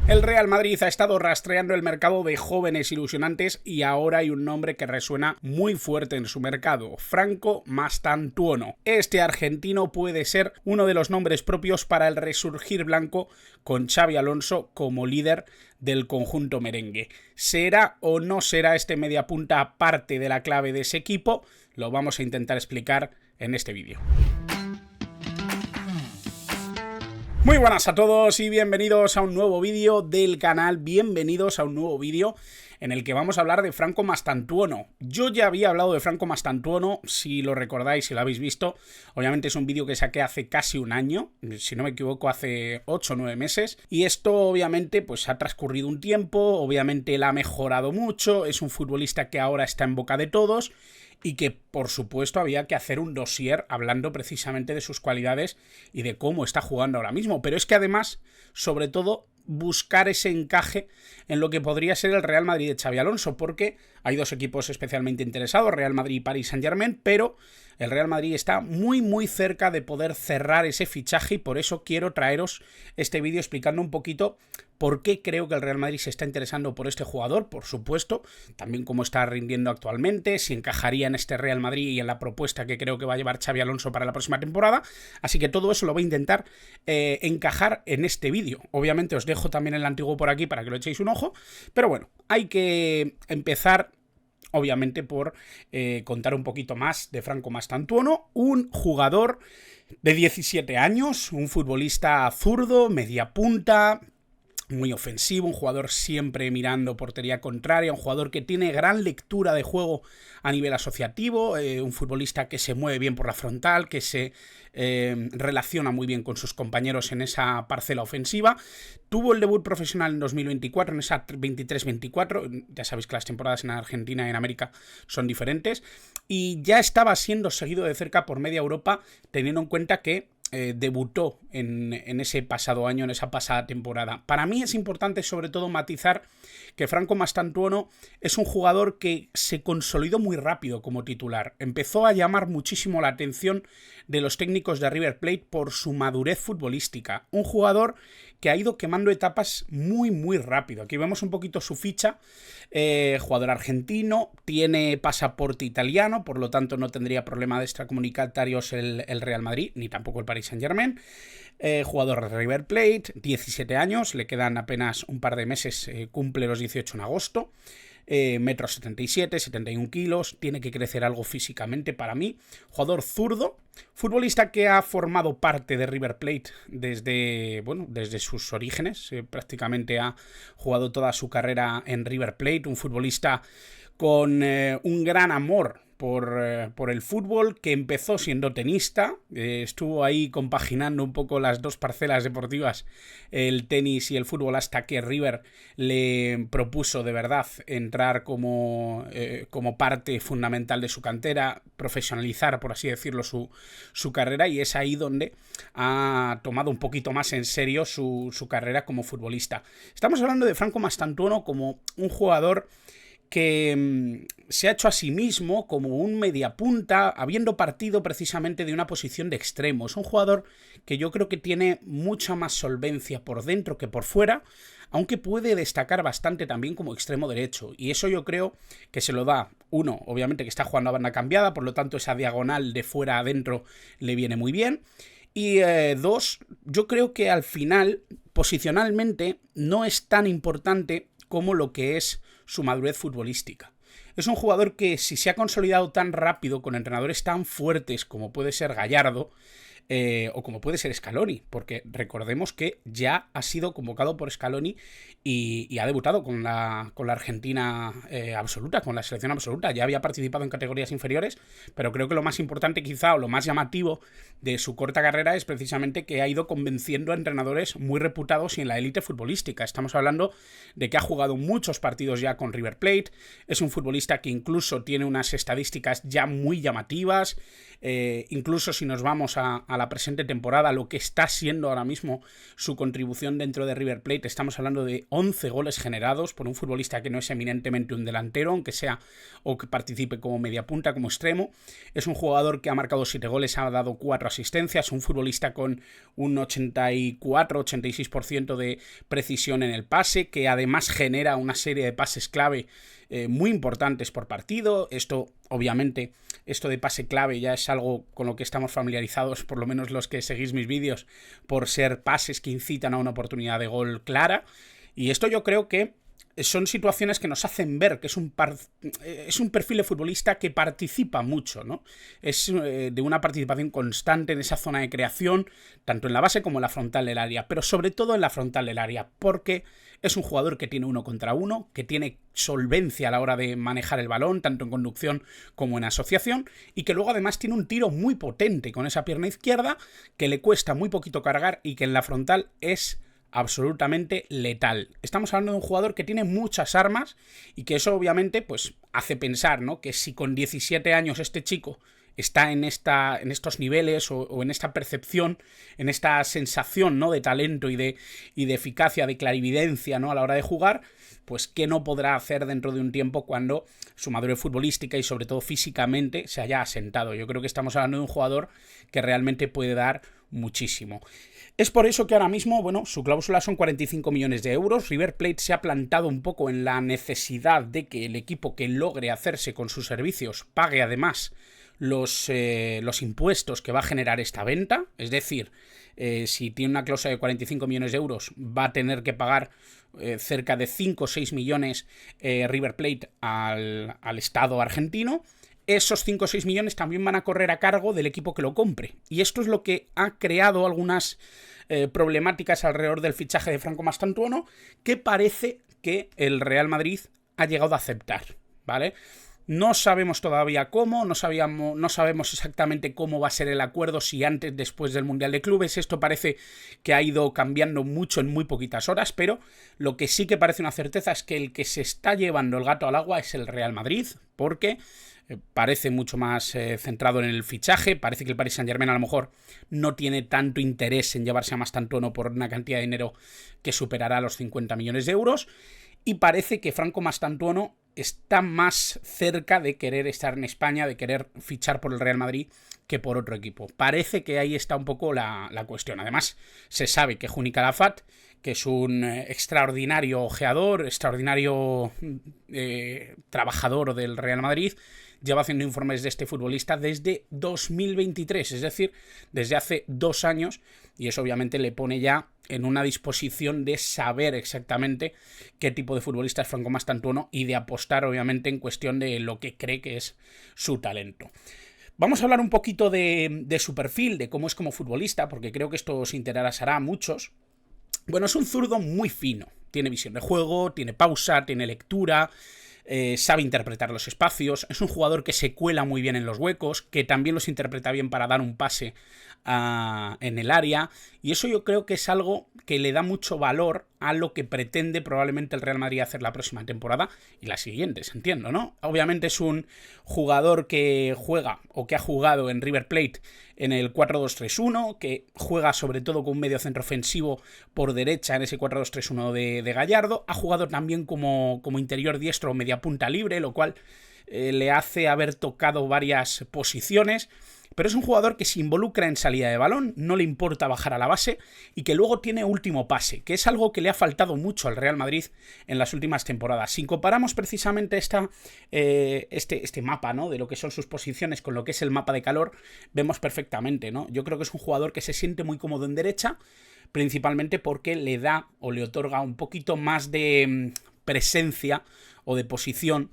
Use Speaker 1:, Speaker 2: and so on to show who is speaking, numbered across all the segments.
Speaker 1: El Real Madrid ha estado rastreando el mercado de jóvenes ilusionantes y ahora hay un nombre que resuena muy fuerte en su mercado: Franco Mastantuono. Este argentino puede ser uno de los nombres propios para el resurgir blanco, con Xabi Alonso como líder del conjunto merengue. ¿Será o no será este mediapunta parte de la clave de ese equipo? Lo vamos a intentar explicar en este vídeo. Muy buenas a todos y bienvenidos a un nuevo vídeo del canal, bienvenidos a un nuevo vídeo en el que vamos a hablar de Franco Mastantuono. Yo ya había hablado de Franco Mastantuono, si lo recordáis, si lo habéis visto. Obviamente es un vídeo que saqué hace casi un año, si no me equivoco hace 8 o 9 meses, y esto obviamente pues ha transcurrido un tiempo, obviamente él ha mejorado mucho, es un futbolista que ahora está en boca de todos, y que por supuesto había que hacer un dossier hablando precisamente de sus cualidades y de cómo está jugando ahora mismo, pero es que además, sobre todo, buscar ese encaje en lo que podría ser el Real Madrid de Xabi Alonso, porque hay dos equipos especialmente interesados, Real Madrid y Paris Saint-Germain, pero el Real Madrid está muy cerca de poder cerrar ese fichaje y por eso quiero traeros este vídeo explicando un poquito por qué creo que el Real Madrid se está interesando por este jugador, por supuesto, también cómo está rindiendo actualmente, si encajaría en este Real Madrid y en la propuesta que creo que va a llevar Xabi Alonso para la próxima temporada, así que todo eso lo voy a intentar encajar en este vídeo. Obviamente os dejo también el antiguo por aquí para que lo echéis un ojo, pero bueno, hay que empezar obviamente por contar un poquito más de Franco Mastantuono, un jugador de 17 años, un futbolista zurdo, media punta, muy ofensivo, un jugador siempre mirando portería contraria, un jugador que tiene gran lectura de juego a nivel asociativo, un futbolista que se mueve bien por la frontal, que se relaciona muy bien con sus compañeros en esa parcela ofensiva. Tuvo el debut profesional en 2024, en esa 23-24, ya sabéis que las temporadas en Argentina y en América son diferentes, y ya estaba siendo seguido de cerca por media Europa, teniendo en cuenta que debutó en ese pasado año, en esa pasada temporada. Para mí es importante sobre todo matizar que Franco Mastantuono es un jugador que se consolidó muy rápido como titular. Empezó a llamar muchísimo la atención de los técnicos de River Plate por su madurez futbolística. Un jugador que ha ido quemando etapas muy rápido. Aquí vemos un poquito su ficha. Jugador argentino, tiene pasaporte italiano, por lo tanto no tendría problema de extracomunitarios el Real Madrid, ni tampoco el Paris Saint-Germain. Jugador de River Plate, 17 años, le quedan apenas un par de meses, cumple los 18 en agosto. Metro 77, 71 kilos, tiene que crecer algo físicamente para mí. Jugador zurdo, futbolista que ha formado parte de River Plate desde sus orígenes, prácticamente ha jugado toda su carrera en River Plate, un futbolista con un gran amor por el fútbol, que empezó siendo tenista, estuvo ahí compaginando un poco las dos parcelas deportivas, el tenis y el fútbol, hasta que River le propuso de verdad entrar como parte fundamental de su cantera, profesionalizar, por así decirlo, su carrera, y es ahí donde ha tomado un poquito más en serio su carrera como futbolista. Estamos hablando de Franco Mastantuono como un jugador que se ha hecho a sí mismo como un mediapunta, habiendo partido precisamente de una posición de extremo. Es un jugador que yo creo que tiene mucha más solvencia por dentro que por fuera, aunque puede destacar bastante también como extremo derecho, y eso yo creo que se lo da, uno, obviamente que está jugando a banda cambiada, por lo tanto esa diagonal de fuera a adentro le viene muy bien, y dos, yo creo que al final, posicionalmente, no es tan importante como lo que es su madurez futbolística. Es un jugador que, si se ha consolidado tan rápido con entrenadores tan fuertes como puede ser Gallardo o como puede ser Scaloni, porque recordemos que ya ha sido convocado por Scaloni y ha debutado con la Argentina absoluta, con la selección absoluta. Ya había participado en categorías inferiores, pero creo que lo más importante quizá, o lo más llamativo de su corta carrera, es precisamente que ha ido convenciendo a entrenadores muy reputados y en la élite futbolística. Estamos hablando de que ha jugado muchos partidos ya con River Plate, es un futbolista que incluso tiene unas estadísticas ya muy llamativas, incluso si nos vamos a a la presente temporada, lo que está siendo ahora mismo su contribución dentro de River Plate. Estamos hablando de 11 goles generados por un futbolista que no es eminentemente un delantero, aunque sea o que participe como mediapunta, como extremo. Es un jugador que ha marcado 7 goles, ha dado 4 asistencias, un futbolista con un 84-86% de precisión en el pase, que además genera una serie de pases clave muy importantes por partido. Esto, obviamente, esto de pase clave ya es algo con lo que estamos familiarizados, por lo menos los que seguís mis vídeos, por ser pases que incitan a una oportunidad de gol clara. Y esto yo creo que son situaciones que nos hacen ver que es un perfil de futbolista que participa mucho, ¿no? Es de una participación constante en esa zona de creación, tanto en la base como en la frontal del área, pero sobre todo en la frontal del área, porque es un jugador que tiene 1 contra 1, que tiene solvencia a la hora de manejar el balón, tanto en conducción como en asociación, y que luego además tiene un tiro muy potente con esa pierna izquierda, que le cuesta muy poquito cargar y que en la frontal es absolutamente letal. Estamos hablando de un jugador que tiene muchas armas y que eso obviamente pues hace pensar, ¿no?, que si con 17 años este chico está en estos niveles o en esta percepción, en esta sensación, ¿no?, de talento y de eficacia, de clarividencia, ¿no?, a la hora de jugar, pues qué no podrá hacer dentro de un tiempo cuando su madurez futbolística y sobre todo físicamente se haya asentado. Yo creo que estamos hablando de un jugador que realmente puede dar muchísimo. Es por eso que ahora mismo, bueno, su cláusula son 45 millones de euros. River Plate se ha plantado un poco en la necesidad de que el equipo que logre hacerse con sus servicios pague además los impuestos que va a generar esta venta. Es decir, si tiene una cláusula de 45 millones de euros, va a tener que pagar cerca de 5 o 6 millones River Plate al Estado argentino. Esos 5 o 6 millones también van a correr a cargo del equipo que lo compre. Y esto es lo que ha creado algunas problemáticas alrededor del fichaje de Franco Mastantuono, que parece que el Real Madrid ha llegado a aceptar, ¿vale? No sabemos todavía cómo, no sabemos exactamente cómo va a ser el acuerdo, si antes, después del Mundial de Clubes. Esto parece que ha ido cambiando mucho en muy poquitas horas, pero lo que sí que parece una certeza es que el que se está llevando el gato al agua es el Real Madrid, porque parece mucho más centrado en el fichaje. Parece que el Paris Saint-Germain a lo mejor no tiene tanto interés en llevarse a Mastantuono por una cantidad de dinero que superará los 50 millones de euros. Y parece que Franco Mastantuono está más cerca de querer estar en España, de querer fichar por el Real Madrid que por otro equipo. Parece que ahí está un poco la cuestión. Además, se sabe que Juni Calafat, que es un extraordinario ojeador, extraordinario trabajador del Real Madrid, lleva haciendo informes de este futbolista desde 2023, es decir, desde hace 2 años, y eso obviamente le pone ya en una disposición de saber exactamente qué tipo de futbolista es Franco Mastantuono y de apostar obviamente en cuestión de lo que cree que es su talento. Vamos a hablar un poquito de su perfil, de cómo es como futbolista, porque creo que esto os interesará a muchos. Bueno, es un zurdo muy fino, tiene visión de juego, tiene pausa, tiene lectura, sabe interpretar los espacios, es un jugador que se cuela muy bien en los huecos, que también los interpreta bien para dar un pase en el área, y eso yo creo que es algo que le da mucho valor a lo que pretende probablemente el Real Madrid hacer la próxima temporada y las siguientes, entiendo, ¿no? Obviamente es un jugador que juega o que ha jugado en River Plate en el 4-2-3-1, que juega sobre todo con un medio centro ofensivo por derecha en ese 4-2-3-1 de Gallardo, ha jugado también como interior diestro o media punta libre, lo cual le hace haber tocado varias posiciones. Pero es un jugador que se involucra en salida de balón, no le importa bajar a la base y que luego tiene último pase, que es algo que le ha faltado mucho al Real Madrid en las últimas temporadas. Si comparamos precisamente este mapa, ¿no?, de lo que son sus posiciones con lo que es el mapa de calor, vemos perfectamente, ¿no? Yo creo que es un jugador que se siente muy cómodo en derecha, principalmente porque le da o le otorga un poquito más de presencia o de posición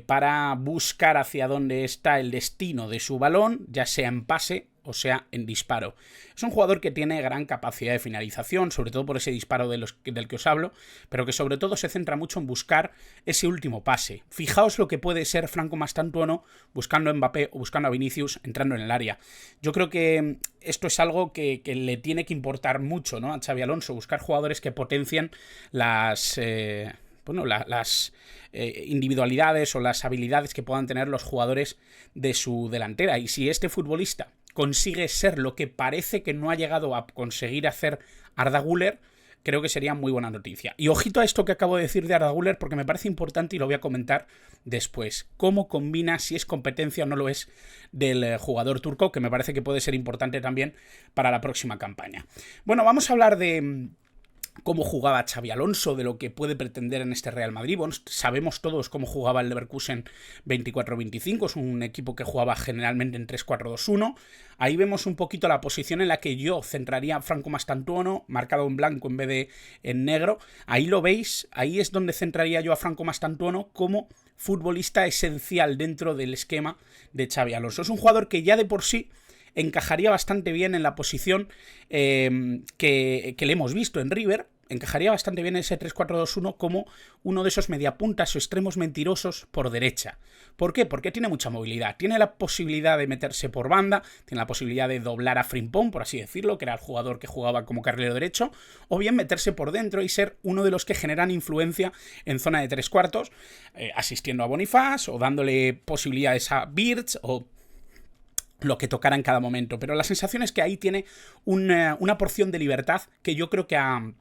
Speaker 1: para buscar hacia dónde está el destino de su balón, ya sea en pase o sea en disparo. Es un jugador que tiene gran capacidad de finalización, sobre todo por ese disparo del que os hablo, pero que sobre todo se centra mucho en buscar ese último pase. Fijaos lo que puede ser Franco Mastantuono buscando a Mbappé o buscando a Vinicius entrando en el área. Yo creo que esto es algo que le tiene que importar mucho, ¿no?, a Xabi Alonso, buscar jugadores que potencien las individualidades o las habilidades que puedan tener los jugadores de su delantera. Y si este futbolista consigue ser lo que parece que no ha llegado a conseguir hacer Arda Güler, creo que sería muy buena noticia. Y ojito a esto que acabo de decir de Arda Güler, porque me parece importante y lo voy a comentar después. Cómo combina, si es competencia o no lo es, del jugador turco, que me parece que puede ser importante también para la próxima campaña. Bueno, vamos a hablar de cómo jugaba Xabi Alonso, de lo que puede pretender en este Real Madrid. Bueno, sabemos todos cómo jugaba el Leverkusen 24-25, es un equipo que jugaba generalmente en 3-4-2-1. Ahí vemos un poquito la posición en la que yo centraría a Franco Mastantuono, marcado en blanco en vez de en negro. Ahí lo veis, ahí es donde centraría yo a Franco Mastantuono como futbolista esencial dentro del esquema de Xabi Alonso. Es un jugador que ya de por sí encajaría bastante bien en la posición que le hemos visto en River. Encajaría bastante bien en ese 3-4-2-1 como uno de esos mediapuntas o extremos mentirosos por derecha. ¿Por qué? Porque tiene mucha movilidad. Tiene la posibilidad de meterse por banda, tiene la posibilidad de doblar a Frimpong, por así decirlo, que era el jugador que jugaba como carrilero derecho, o bien meterse por dentro y ser uno de los que generan influencia en zona de 3/4, asistiendo a Bonifaz o dándole posibilidades a Birch o lo que tocara en cada momento. Pero la sensación es que ahí tiene una porción de libertad que yo creo que a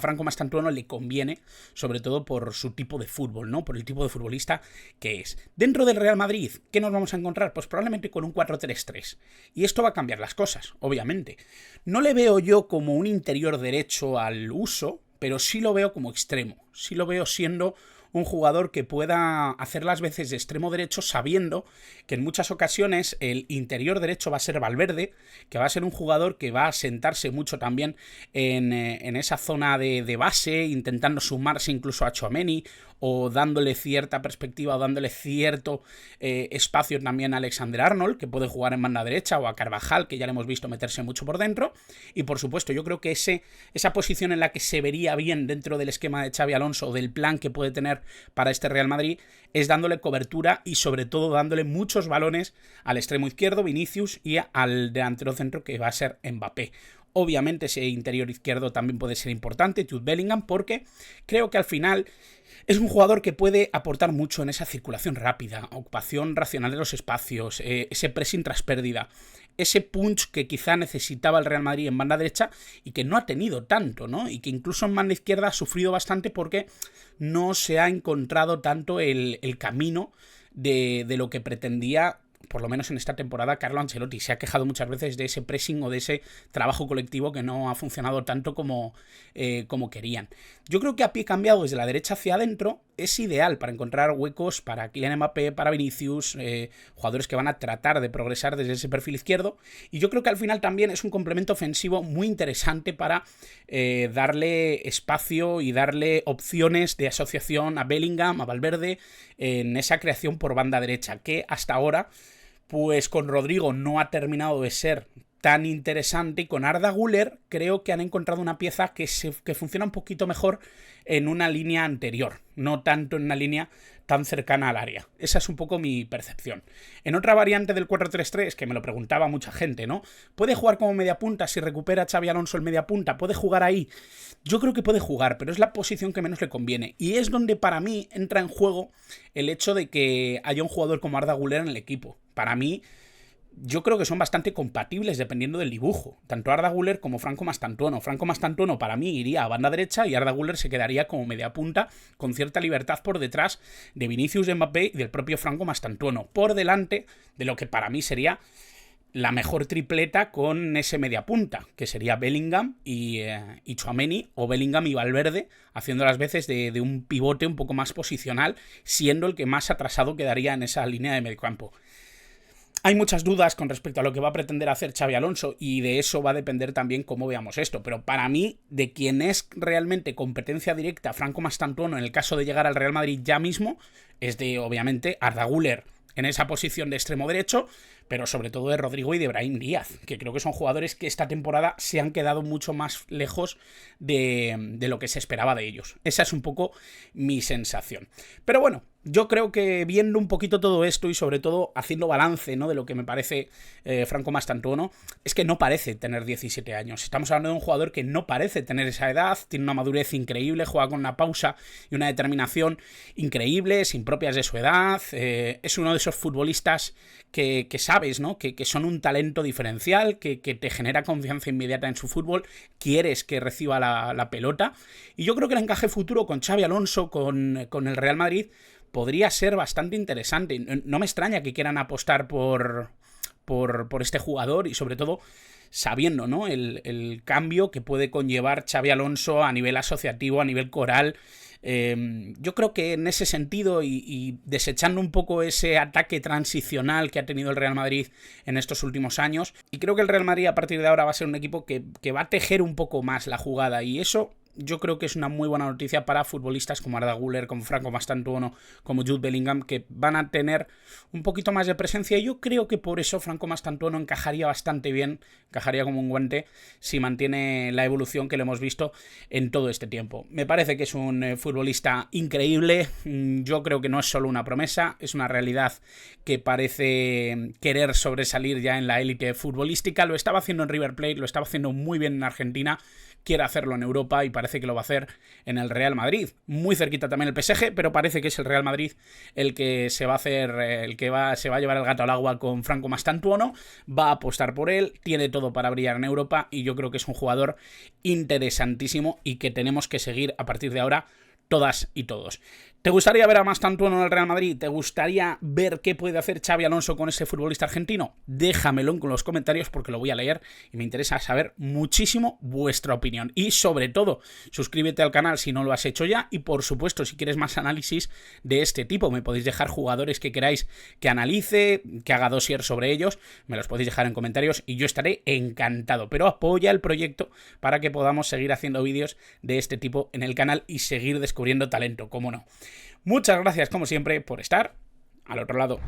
Speaker 1: Franco Mastantuono le conviene, sobre todo por su tipo de fútbol, ¿no? Por el tipo de futbolista que es. Dentro del Real Madrid, ¿qué nos vamos a encontrar? Pues probablemente con un 4-3-3. Y esto va a cambiar las cosas, obviamente. No le veo yo como un interior derecho al uso, pero sí lo veo como extremo. Sí lo veo siendo un jugador que pueda hacer las veces de extremo derecho, sabiendo que en muchas ocasiones el interior derecho va a ser Valverde, que va a ser un jugador que va a sentarse mucho también en esa zona de base, intentando sumarse incluso a Tchouaméni, o dándole cierta perspectiva, o dándole cierto espacio también a Alexander-Arnold, que puede jugar en banda derecha, o a Carvajal, que ya le hemos visto meterse mucho por dentro. Y por supuesto, yo creo que esa posición en la que se vería bien dentro del esquema de Xabi Alonso, o del plan que puede tener para este Real Madrid, es dándole cobertura y sobre todo dándole muchos balones al extremo izquierdo, Vinicius, y al delantero centro, que va a ser Mbappé. Obviamente ese interior izquierdo también puede ser importante, Jude Bellingham, porque creo que al final es un jugador que puede aportar mucho en esa circulación rápida, ocupación racional de los espacios, ese pressing tras pérdida, ese punch que quizá necesitaba el Real Madrid en banda derecha y que no ha tenido tanto, ¿no? Y que incluso en banda izquierda ha sufrido bastante porque no se ha encontrado tanto el camino de lo que pretendía, por lo menos en esta temporada, Carlo Ancelotti. Se ha quejado muchas veces de ese pressing o de ese trabajo colectivo que no ha funcionado tanto como querían. Yo creo que a pie cambiado desde la derecha hacia adentro es ideal para encontrar huecos para Kylian Mbappé, para Vinicius, jugadores que van a tratar de progresar desde ese perfil izquierdo. Y yo creo que al final también es un complemento ofensivo muy interesante para darle espacio y darle opciones de asociación a Bellingham, a Valverde, en esa creación por banda derecha, que hasta ahora, pues con Rodrigo no ha terminado de ser tan interesante, y con Arda Güler creo que han encontrado una pieza que funciona un poquito mejor en una línea anterior, no tanto en una línea tan cercana al área. Esa es un poco mi percepción. En otra variante del 4-3-3, que me lo preguntaba mucha gente, ¿no? ¿Puede jugar como mediapunta si recupera Xabi Alonso el mediapunta? ¿Puede jugar ahí? Yo creo que puede jugar, pero es la posición que menos le conviene. Y es donde para mí entra en juego el hecho de que haya un jugador como Arda Güler en el equipo. Para mí, yo creo que son bastante compatibles dependiendo del dibujo. Tanto Arda Güler como Franco Mastantuono. Franco Mastantuono para mí iría a banda derecha y Arda Güler se quedaría como media punta con cierta libertad por detrás de Vinicius, de Mbappé y del propio Franco Mastantuono. Por delante de lo que para mí sería la mejor tripleta con ese media punta, que sería Bellingham y Tchouaméni, o Bellingham y Valverde, haciendo las veces de un pivote un poco más posicional, siendo el que más atrasado quedaría en esa línea de mediocampo. Hay muchas dudas con respecto a lo que va a pretender hacer Xabi Alonso y de eso va a depender también cómo veamos esto, pero para mí, de quien es realmente competencia directa Franco Mastantuono en el caso de llegar al Real Madrid ya mismo, es de, obviamente, Arda Güler en esa posición de extremo derecho, pero sobre todo de Rodrigo y de Brahim Díaz, que creo que son jugadores que esta temporada se han quedado mucho más lejos de lo que se esperaba de ellos. Esa es un poco mi sensación. Pero bueno, yo creo que viendo un poquito todo esto y sobre todo haciendo balance, ¿no?, de lo que me parece Franco Mastantuono, es que no parece tener 17 años. Estamos hablando de un jugador que no parece tener esa edad, tiene una madurez increíble, juega con una pausa y una determinación increíbles, impropias de su edad. Es uno de esos futbolistas que sabe sabes, ¿no? Que son un talento diferencial, que te genera confianza inmediata en su fútbol, quieres que reciba la pelota, y yo creo que el encaje futuro con Xabi Alonso, con el Real Madrid, podría ser bastante interesante. No me extraña que quieran apostar por este jugador y sobre todo sabiendo, ¿no? el cambio que puede conllevar Xabi Alonso a nivel asociativo, a nivel coral. Yo creo que en ese sentido y desechando un poco ese ataque transicional que ha tenido el Real Madrid en estos últimos años, y creo que el Real Madrid a partir de ahora va a ser un equipo que va a tejer un poco más la jugada, y eso yo creo que es una muy buena noticia para futbolistas como Arda Güler, como Franco Mastantuono, como Jude Bellingham, que van a tener un poquito más de presencia, y yo creo que por eso Franco Mastantuono encajaría bastante bien, encajaría como un guante si mantiene la evolución que le hemos visto en todo este tiempo. Me parece que es un futbolista increíble, yo creo que no es solo una promesa, es una realidad que parece querer sobresalir ya en la élite futbolística. Lo estaba haciendo en River Plate, lo estaba haciendo muy bien en Argentina, quiere hacerlo en Europa y parece que lo va a hacer en el Real Madrid. Muy cerquita también el PSG, pero parece que es el Real Madrid el que se va a hacer, se va a llevar el gato al agua con Franco Mastantuono, va a apostar por él, tiene todo para brillar en Europa y yo creo que es un jugador interesantísimo y que tenemos que seguir a partir de ahora todas y todos. ¿Te gustaría ver a Mastantuono en el Real Madrid? ¿Te gustaría ver qué puede hacer Xabi Alonso con ese futbolista argentino? Déjamelo en los comentarios porque lo voy a leer y me interesa saber muchísimo vuestra opinión. Y sobre todo, suscríbete al canal si no lo has hecho ya y por supuesto, si quieres más análisis de este tipo, me podéis dejar jugadores que queráis que analice, que haga dossier sobre ellos, me los podéis dejar en comentarios y yo estaré encantado. Pero apoya el proyecto para que podamos seguir haciendo vídeos de este tipo en el canal y seguir descubriendo talento, cómo no. Muchas gracias, como siempre, por estar al otro lado.